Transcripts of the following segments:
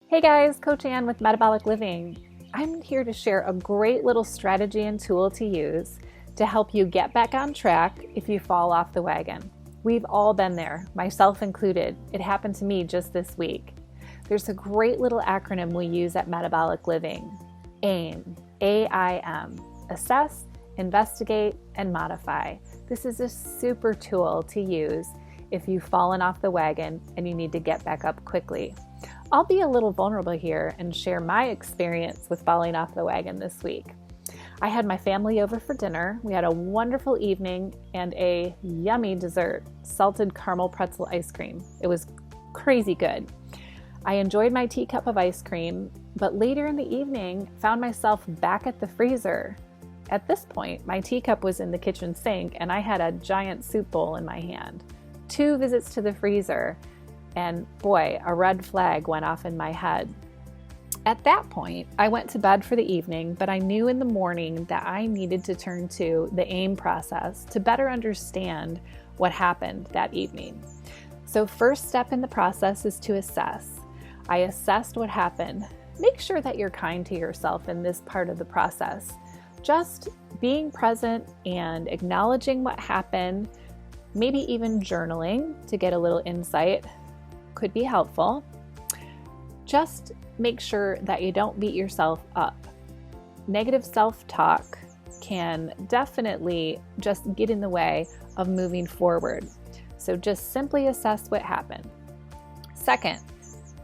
Hey guys, Coach Ann with Metabolic Living. I'm here to share a great little strategy and tool to use to help you get back on track if you fall off the wagon. We've all been there, myself included. It happened to me just this week. There's a great little acronym we use at Metabolic Living. AIM, A-I-M, assess, investigate, and modify. This is a super tool to use if you've fallen off the wagon and you need to get back up quickly. I'll be a little vulnerable here and share my experience with falling off the wagon this week. I had my family over for dinner. We had a wonderful evening and a yummy dessert, salted caramel pretzel ice cream. It was crazy good. I enjoyed my teacup of ice cream, but later in the evening, found myself back at the freezer. At this point, my teacup was in the kitchen sink and I had a giant soup bowl in my hand. 2 visits to the freezer, and boy, a red flag went off in my head. At that point, I went to bed for the evening, but I knew in the morning that I needed to turn to the AIM process to better understand what happened that evening. So first step in the process is to assess. I assessed what happened. Make sure that you're kind to yourself in this part of the process. Just being present and acknowledging what happened, maybe even journaling to get a little insight could be helpful. Just make sure that you don't beat yourself up. Negative self-talk can definitely just get in the way of moving forward. So just simply assess what happened. Second,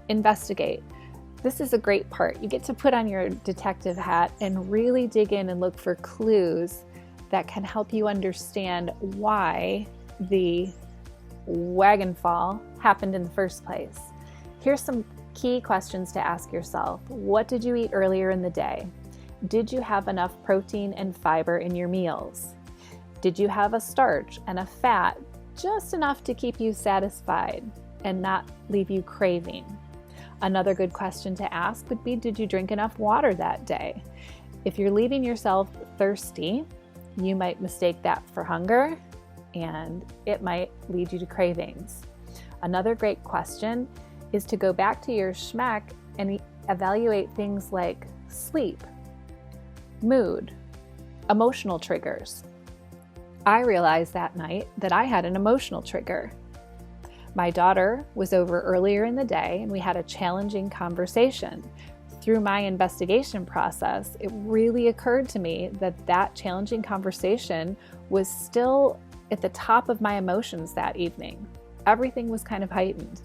investigate. This is a great part. You get to put on your detective hat and really dig in and look for clues that can help you understand why the wagon fall happened in the first place. Here's some key questions to ask yourself. What did you eat earlier in the day? Did you have enough protein and fiber in your meals? Did you have a starch and a fat just enough to keep you satisfied and not leave you craving? Another good question to ask would be, did you drink enough water that day? If you're leaving yourself thirsty, you might mistake that for hunger, and it might lead you to cravings. Another great question is to go back to your SHMEC and evaluate things like sleep, mood, emotional triggers. I realized that night that I had an emotional trigger. My daughter was over earlier in the day and we had a challenging conversation. Through my investigation process, it really occurred to me that that challenging conversation was still at the top of my emotions that evening. Everything was kind of heightened.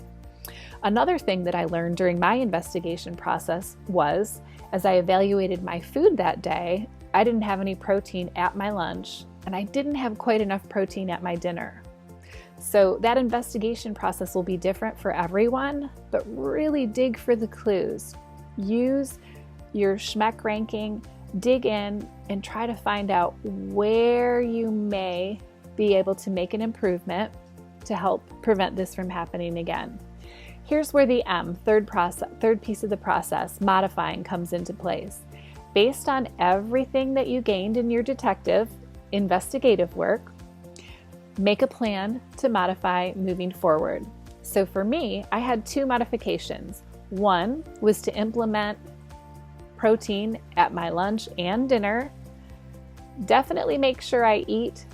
Another thing that I learned during my investigation process was, as I evaluated my food that day, I didn't have any protein at my lunch, and I didn't have quite enough protein at my dinner. So that investigation process will be different for everyone, but really dig for the clues. Use your SHMEC ranking, dig in, and try to find out where you may be able to make an improvement to help prevent this from happening again. Here's where the M, third piece of the process, modifying, comes into place. Based on everything that you gained in your investigative work, make a plan to modify moving forward. So for me, I had 2 modifications. One was to implement protein at my lunch and dinner. Definitely make sure I eat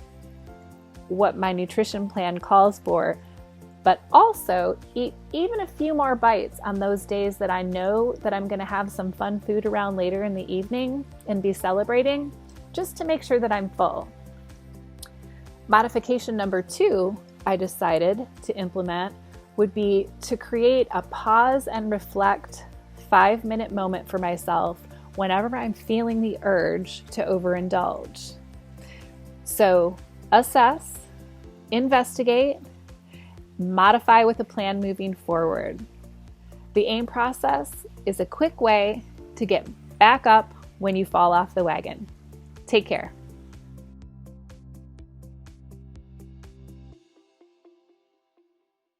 what my nutrition plan calls for, but also eat even a few more bites on those days that I know that I'm going to have some fun food around later in the evening and be celebrating, just to make sure that I'm full. Modification number 2 I decided to implement would be to create a pause and reflect 5-minute moment for myself whenever I'm feeling the urge to overindulge. So assess, investigate, modify with a plan moving forward. The AIM process is a quick way to get back up when you fall off the wagon. Take care.